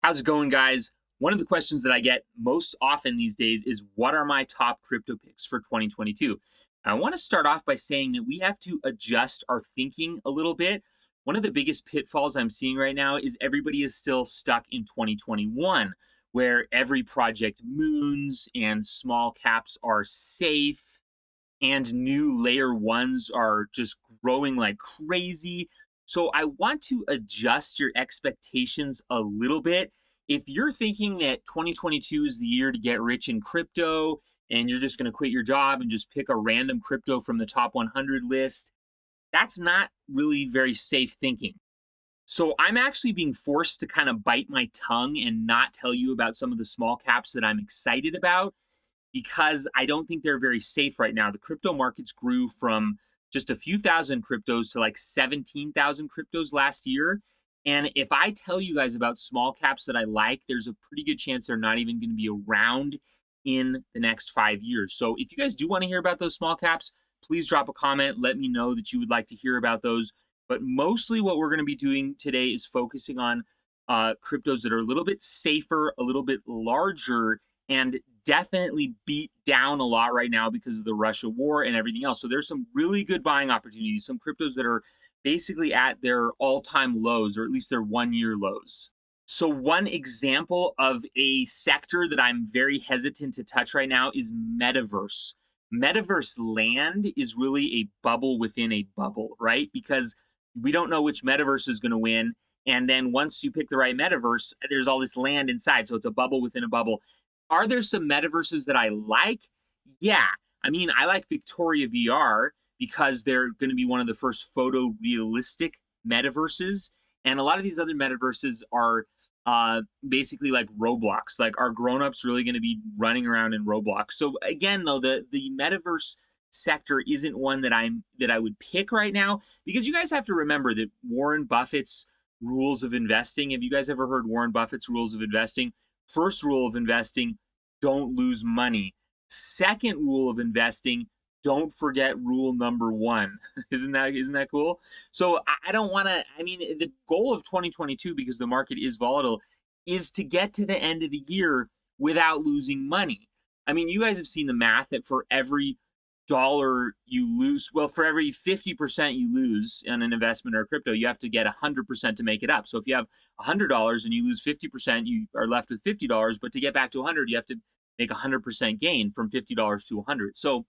How's it going, guys? One of the questions that I get most often these days is what are my top crypto picks for 2022? I want to start off by saying that we have to adjust our thinking a little bit. One of the biggest pitfalls I'm seeing right now is everybody is still stuck in 2021, where every project moons and small caps are safe and new layer ones are just growing like crazy. So I want to adjust your expectations a little bit. If you're thinking that 2022 is the year to get rich in crypto and you're just going to quit your job and just pick a random crypto from the top 100 list, that's not really very safe thinking. So I'm actually being forced to kind of bite my tongue and not tell you about some of the small caps that I'm excited about because I don't think they're very safe right now. The crypto markets grew from just a few thousand cryptos to like 17,000 cryptos last year. And if I tell you guys about small caps that I like, there's a pretty good chance they're not even going to be around in the next 5 years. So if you guys do want to hear about those small caps, please drop a comment. Let me know that you would like to hear about those. But mostly what we're going to be doing today is focusing on cryptos that are a little bit safer, a little bit larger, and definitely beat down a lot right now because of the Russia war and everything else. So there's some really good buying opportunities, some cryptos that are basically at their all-time lows, or at least their one-year lows. So one example of a sector that I'm very hesitant to touch right now is metaverse. Metaverse land is really a bubble within a bubble, right? Because we don't know which metaverse is going to win. And then once you pick the right metaverse, there's all this land inside. So it's a bubble within a bubble. Are there some metaverses that I like? Yeah. I mean, I like Victoria VR because they're going to be one of the first photorealistic metaverses. And a lot of these other metaverses are basically like Roblox. Like, are grown-ups really going to be running around in Roblox? So again, though, the metaverse sector isn't one that I would pick right now, because you guys have to remember that Warren Buffett's rules of investing. Have you guys ever heard Warren Buffett's rules of investing? First rule of investing, don't lose money. Second rule of investing, don't forget rule number one. Isn't that cool? So I don't want to, I mean, the goal of 2022, because the market is volatile, is to get to the end of the year without losing money. I mean, you guys have seen the math that for every dollar you lose, well, for every 50% you lose in an investment or crypto, you have to get 100% to make it up. So if you have $100 and you lose 50%, you are left with $50. But to get back to 100, you have to make 100% gain from $50 to 100. So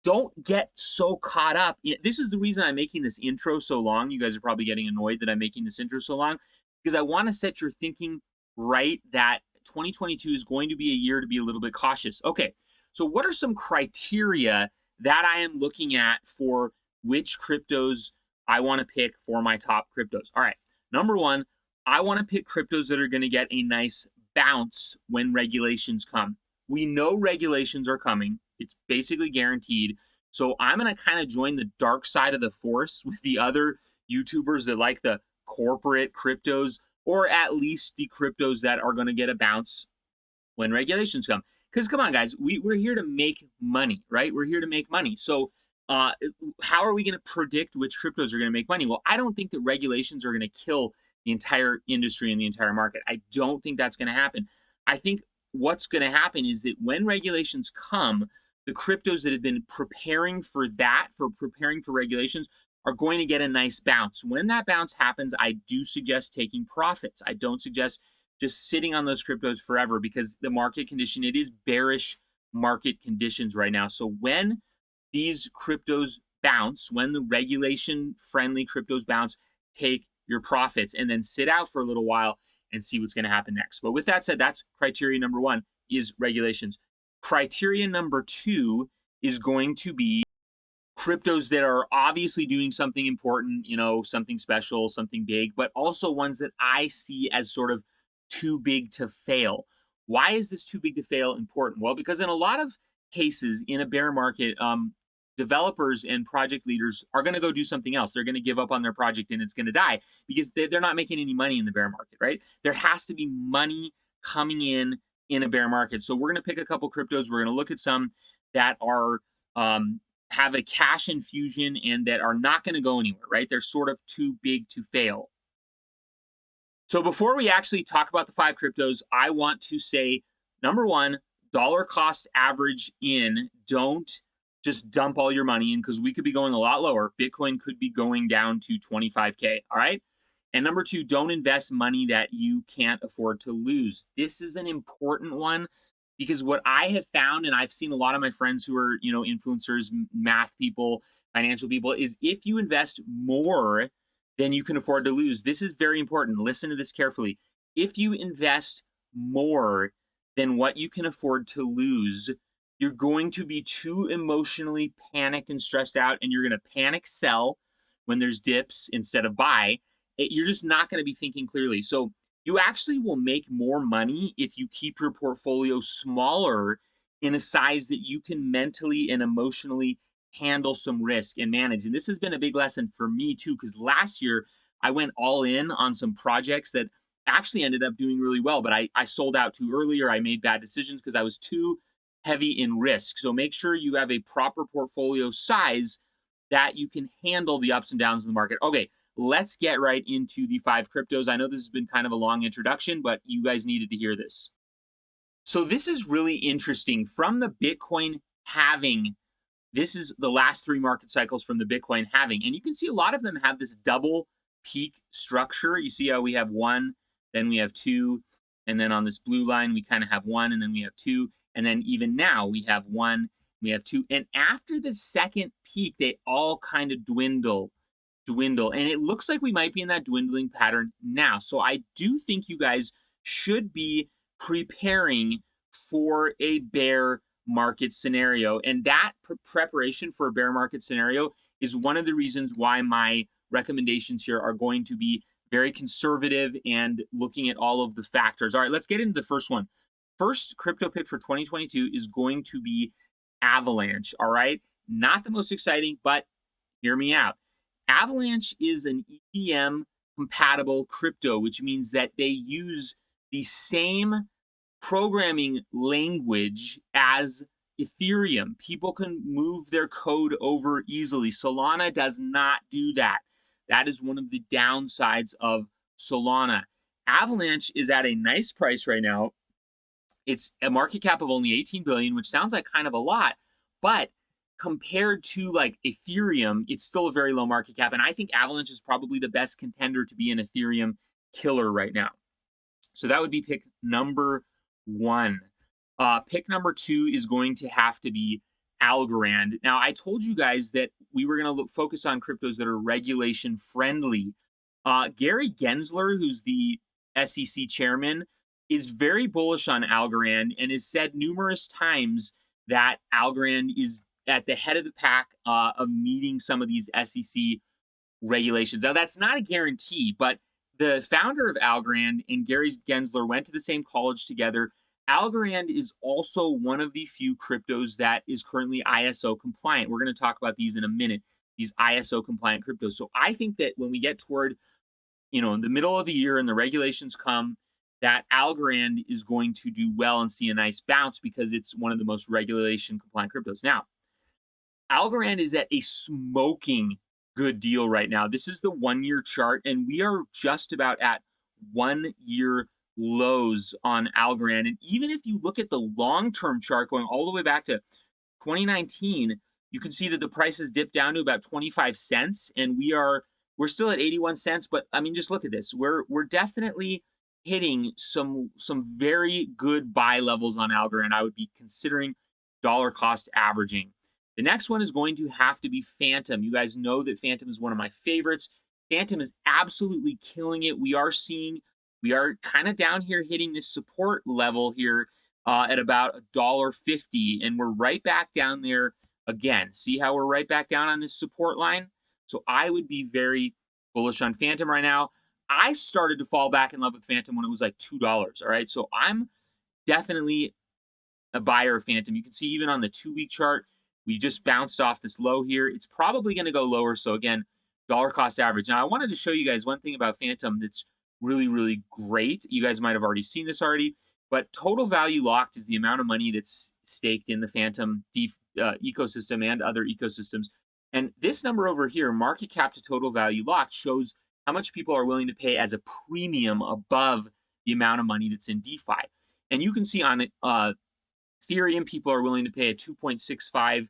don't get so caught up. This is the reason I'm making this intro so long. You guys are probably getting annoyed that I'm making this intro so long, because I want to set your thinking right that 2022 is going to be a year to be a little bit cautious. Okay, so what are some criteria that I am looking at for which cryptos I want to pick for my top cryptos? All right, number one, I want to pick cryptos that are going to get a nice bounce when regulations come. We know regulations are coming. It's basically guaranteed. So I'm going to kind of join the dark side of the force with the other YouTubers that like the corporate cryptos, or at least the cryptos that are going to get a bounce when regulations come. Because come on, guys, we're here to make money, right? We're here to make money. So how are we going to predict which cryptos are going to make money? Well, I don't think that regulations are going to kill the entire industry and the entire market. I don't think that's going to happen. I think what's going to happen is that when regulations come, the cryptos that have been preparing for that, for preparing for regulations, are going to get a nice bounce. When that bounce happens, I do suggest taking profits. I don't suggest just sitting on those cryptos forever, because the market condition, it is bearish market conditions right now. So when these cryptos bounce, when the regulation friendly cryptos bounce, take your profits and then sit out for a little while and see what's going to happen next. But with that said, that's criteria number one, is regulations. Criteria number two is going to be cryptos that are obviously doing something important, you know, something special, something big, but also ones that I see as sort of too big to fail. Why is this too big to fail important? Well, because in a lot of cases in a bear market, developers and project leaders are going to go do something else. They're going to give up on their project and it's going to die because they're not making any money in the bear market, right? There has to be money coming in a bear market. So we're going to pick a couple cryptos. We're going to look at some that are have a cash infusion and that are not going to go anywhere, right? They're sort of too big to fail. So before we actually talk about the 5 cryptos, I want to say, number one, dollar cost average in. Don't just dump all your money in, because we could be going a lot lower. Bitcoin could be going down to 25K. All right. And number two, don't invest money that you can't afford to lose. This is an important one, because what I have found, and I've seen a lot of my friends who are, influencers, math people, financial people, is if you invest more than you can afford to lose. This is very important. Listen to this carefully. If you invest more than what you can afford to lose, you're going to be too emotionally panicked and stressed out, and you're going to panic sell when there's dips instead of buy. You're just not going to be thinking clearly. So you actually will make more money if you keep your portfolio smaller, in a size that you can mentally and emotionally handle some risk and manage. And this has been a big lesson for me too, because last year I went all in on some projects that actually ended up doing really well, but I sold out too early, or I made bad decisions because I was too heavy in risk. So make sure you have a proper portfolio size that you can handle the ups and downs of the market. Okay, let's get right into the 5 cryptos. I know this has been kind of a long introduction, but you guys needed to hear this. So this is really interesting. From the Bitcoin halving, this is the last 3 market cycles from the Bitcoin halving. And you can see a lot of them have this double peak structure. You see how we have 1, then we have 2, and then on this blue line, we kind of have 1, and then we have 2. And then even now, we have 1, we have 2. And after the second peak, they all kind of dwindle. And it looks like we might be in that dwindling pattern now. So I do think you guys should be preparing for a bear market scenario. And that preparation for a bear market scenario is one of the reasons why my recommendations here are going to be very conservative and looking at all of the factors. All right, let's get into the first one. First crypto pick for 2022 is going to be Avalanche. All right, not the most exciting, but hear me out. Avalanche is an EVM compatible crypto, which means that they use the same programming language as Ethereum. People can move their code over easily. Solana does not do that. That is one of the downsides of Solana. Avalanche is at a nice price right now. It's a market cap of only 18 billion, which sounds like kind of a lot, but compared to like Ethereum, it's still a very low market cap. And I think Avalanche is probably the best contender to be an Ethereum killer right now. So that would be pick number 1. Pick number 2 is going to have to be Algorand. Now, I told you guys that we were going to focus on cryptos that are regulation friendly. Gary Gensler, who's the SEC chairman, is very bullish on Algorand and has said numerous times that Algorand is at the head of the pack of meeting some of these SEC regulations. Now, that's not a guarantee, but the founder of Algorand and Gary Gensler went to the same college together. Algorand is also one of the few cryptos that is currently ISO compliant. We're going to talk about these in a minute, these ISO compliant cryptos. So I think that when we get toward, in the middle of the year and the regulations come, that Algorand is going to do well and see a nice bounce because it's one of the most regulation compliant cryptos. Now, Algorand is at a smoking good deal right now. This is the 1-year chart, and we are just about at 1-year lows on Algorand. And even if you look at the long-term chart going all the way back to 2019, you can see that the price has dipped down to about 25 cents, and we're still at 81 cents. But I mean, just look at this. We're definitely hitting some very good buy levels on Algorand. I would be considering dollar cost averaging. The next one is going to have to be Fantom. You guys know that Fantom is one of my favorites. Fantom is absolutely killing it. We are kind of down here hitting this support level here at about $1.50, and we're right back down there again. See how we're right back down on this support line? So I would be very bullish on Fantom right now. I started to fall back in love with Fantom when it was like $2, all right? So I'm definitely a buyer of Fantom. You can see even on the 2-week chart, we just bounced off this low here. It's probably going to go lower. So again, dollar cost average. Now, I wanted to show you guys one thing about Fantom that's really, really great. You guys might have already seen this already, but total value locked is the amount of money that's staked in the Fantom ecosystem and other ecosystems. And this number over here, market cap to total value locked, shows how much people are willing to pay as a premium above the amount of money that's in DeFi. And you can see on Ethereum, people are willing to pay a 2.65,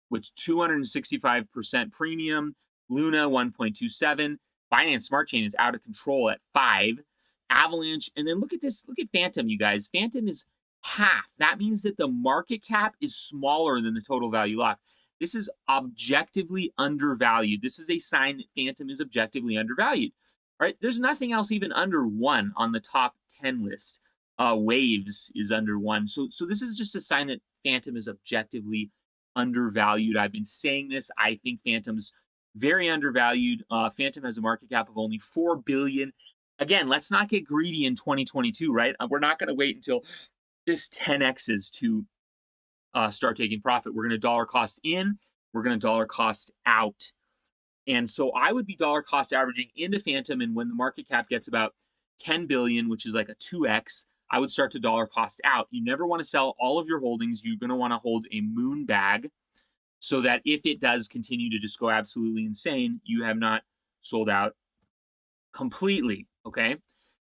which 265% premium. Luna 1.27. Binance Smart Chain is out of control at 5. Avalanche, and then look at this. Look at Fantom, you guys. Fantom is half. That means that the market cap is smaller than the total value locked. This is objectively undervalued. This is a sign that Fantom is objectively undervalued. All right, there's nothing else even under 1 on the top 10 list. Waves is under 1. So this is just a sign that Fantom is objectively undervalued. I've been saying this. I think Fantom's very undervalued. Fantom has a market cap of only 4 billion. Again, let's not get greedy in 2022, right? We're not going to wait until this 10x's to start taking profit. We're going to dollar cost in. We're going to dollar cost out. And so I would be dollar cost averaging into Fantom, and when the market cap gets about 10 billion, which is like a 2x, I would start to dollar cost out. You never want to sell all of your holdings. You're going to want to hold a moon bag so that if it does continue to just go absolutely insane, you have not sold out completely, okay?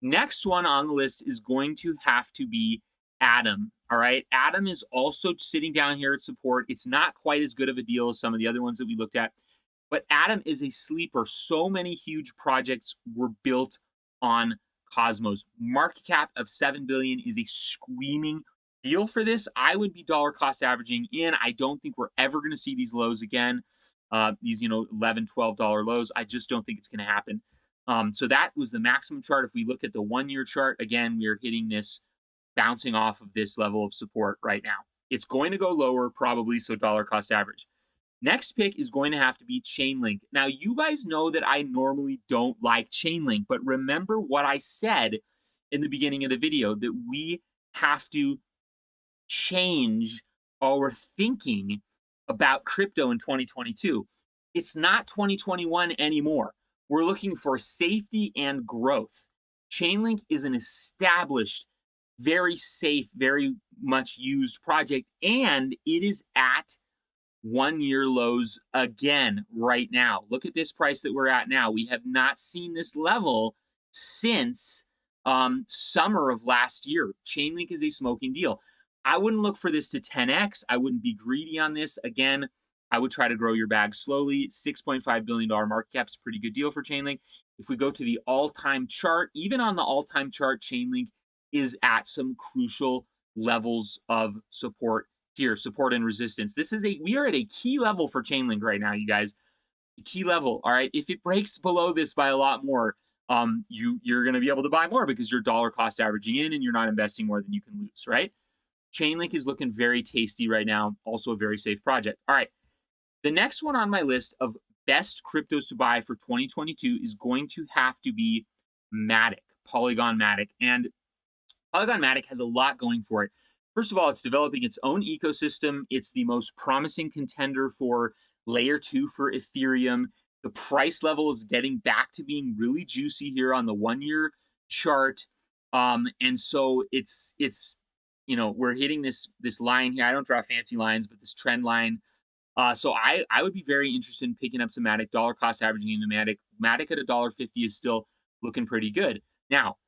Next one on the list is going to have to be Atom, all right? Atom is also sitting down here at support. It's not quite as good of a deal as some of the other ones that we looked at, but Atom is a sleeper. So many huge projects were built on Cosmos. Market cap of 7 billion is a screaming deal for this. I would be dollar cost averaging in. I don't think we're ever going to see these lows again. These, $11, $12 lows. I just don't think it's going to happen. So that was the maximum chart. If we look at the 1-year chart, again, we are hitting this, bouncing off of this level of support right now. It's going to go lower probably, so dollar cost average. Next pick is going to have to be Chainlink. Now, you guys know that I normally don't like Chainlink, but remember what I said in the beginning of the video, that we have to change our thinking about crypto in 2022. It's not 2021 anymore. We're looking for safety and growth. Chainlink is an established, very safe, very much used project, and it is at 1-year lows again right now. Look at this price that we're at now. We have not seen this level since summer of last year. Chainlink is a smoking deal. I wouldn't look for this to 10x. I wouldn't be greedy on this. Again, I would try to grow your bag slowly. $6.5 billion market cap is a pretty good deal for Chainlink. If we go to the all-time chart, even on the all-time chart, Chainlink is at some crucial levels of support here, support and resistance. We are at a key level for Chainlink right now, you guys. A key level, all right? If it breaks below this by a lot more, you're going to be able to buy more because you're dollar cost averaging in and you're not investing more than you can lose, right? Chainlink is looking very tasty right now. Also a very safe project. All right. The next one on my list of best cryptos to buy for 2022 is going to have to be MATIC, Polygon MATIC. And Polygon MATIC has a lot going for it. First of all, it's developing its own ecosystem. It's the most promising contender for layer 2 for Ethereum. The price level is getting back to being really juicy here on the 1-year chart. And so it's we're hitting this line here. I don't draw fancy lines, but this trend line. So I would be very interested in picking up some MATIC, dollar cost averaging into MATIC. MATIC at $1.50 is still looking pretty good. Now,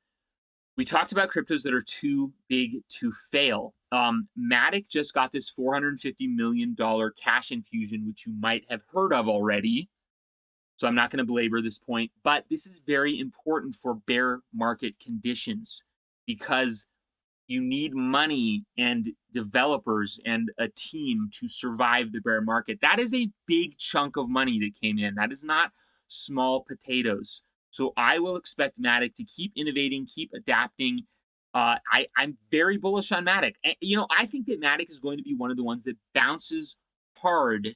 we talked about cryptos that are too big to fail. MATIC just got this $450 million cash infusion, which you might have heard of already. So I'm not going to belabor this point, but this is very important for bear market conditions because you need money and developers and a team to survive the bear market. That is a big chunk of money that came in. That is not small potatoes. So I will expect MATIC to keep innovating, keep adapting. I'm very bullish on MATIC. And, I think that MATIC is going to be one of the ones that bounces hard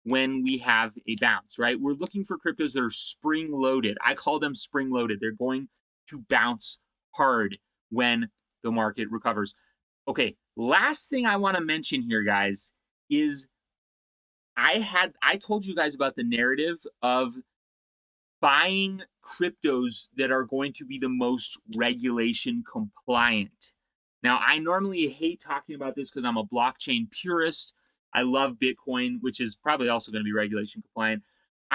when we have a bounce, right? We're looking for cryptos that are spring-loaded. I call them spring-loaded. They're going to bounce hard when the market recovers. Okay, last thing I want to mention here, guys, is I told you guys about the narrative of buying cryptos that are going to be the most regulation compliant. Now, I normally hate talking about this because I'm a blockchain purist. I love Bitcoin, which is probably also going to be regulation compliant.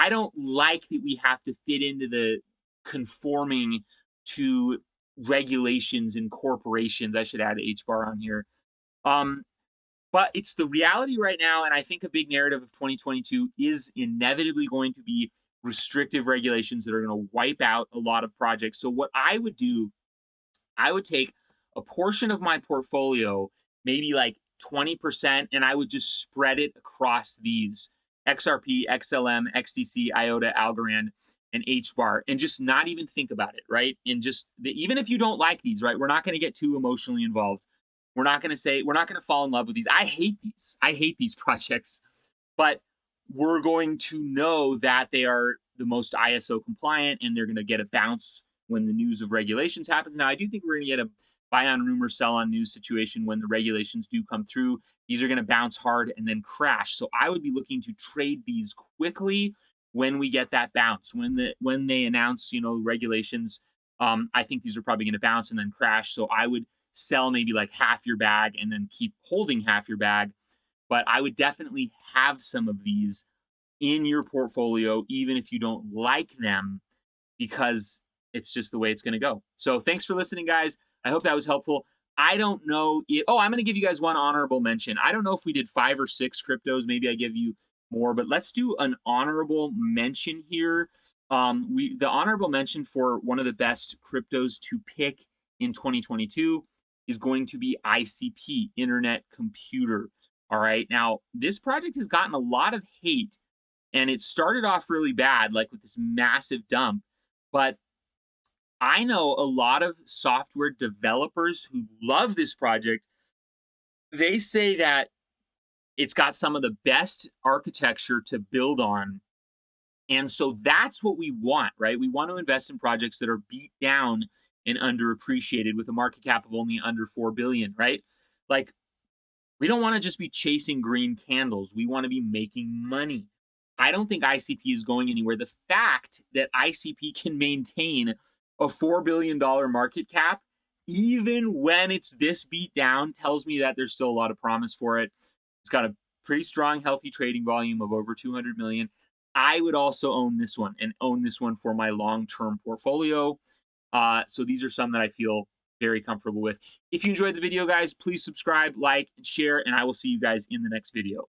I don't like that we have to fit into the conforming to regulations and corporations. I should add H bar on here. But it's the reality right now, and I think a big narrative of 2022 is inevitably going to be restrictive regulations that are going to wipe out a lot of projects. So what I would do, I would take a portion of my portfolio, maybe like 20%, and I would just spread it across these XRP, XLM, XDC, IOTA, Algorand, and HBAR, and just not even think about it, right? And just even if you don't like these, right? We're not going to get too emotionally involved. We're not going to fall in love with these. I hate these. I hate these projects, but we're going to know that they are the most ISO compliant and they're going to get a bounce when the news of regulations happens. Now, I do think we're going to get a buy on rumor, sell on news situation when the regulations do come through. These are going to bounce hard and then crash. So I would be looking to trade these quickly when we get that bounce. When they announce, regulations, I think these are probably going to bounce and then crash. So I would sell maybe like half your bag and then keep holding half your bag. But I would definitely have some of these in your portfolio, even if you don't like them, because it's just the way it's going to go. So thanks for listening, guys. I hope that was helpful. I don't know if, I'm going to give you guys one honorable mention. I don't know if we did 5 or 6 cryptos. Maybe I give you more, but let's do an honorable mention here. The honorable mention for one of the best cryptos to pick in 2022 is going to be ICP, Internet Computer. All right. Now, this project has gotten a lot of hate, and it started off really bad, like with this massive dump. But I know a lot of software developers who love this project. They say that it's got some of the best architecture to build on. And so that's what we want, right? We want to invest in projects that are beat down and underappreciated with a market cap of only under 4 billion, right? Like, we don't want to just be chasing green candles. We want to be making money. I don't think ICP is going anywhere. The fact that ICP can maintain a $4 billion market cap, even when it's this beat down, tells me that there's still a lot of promise for it. It's got a pretty strong, healthy trading volume of over 200 million. I would also own this one and own this one for my long-term portfolio. So these are some that I feel very comfortable with. If you enjoyed the video, guys, please subscribe, like, and share, and I will see you guys in the next video.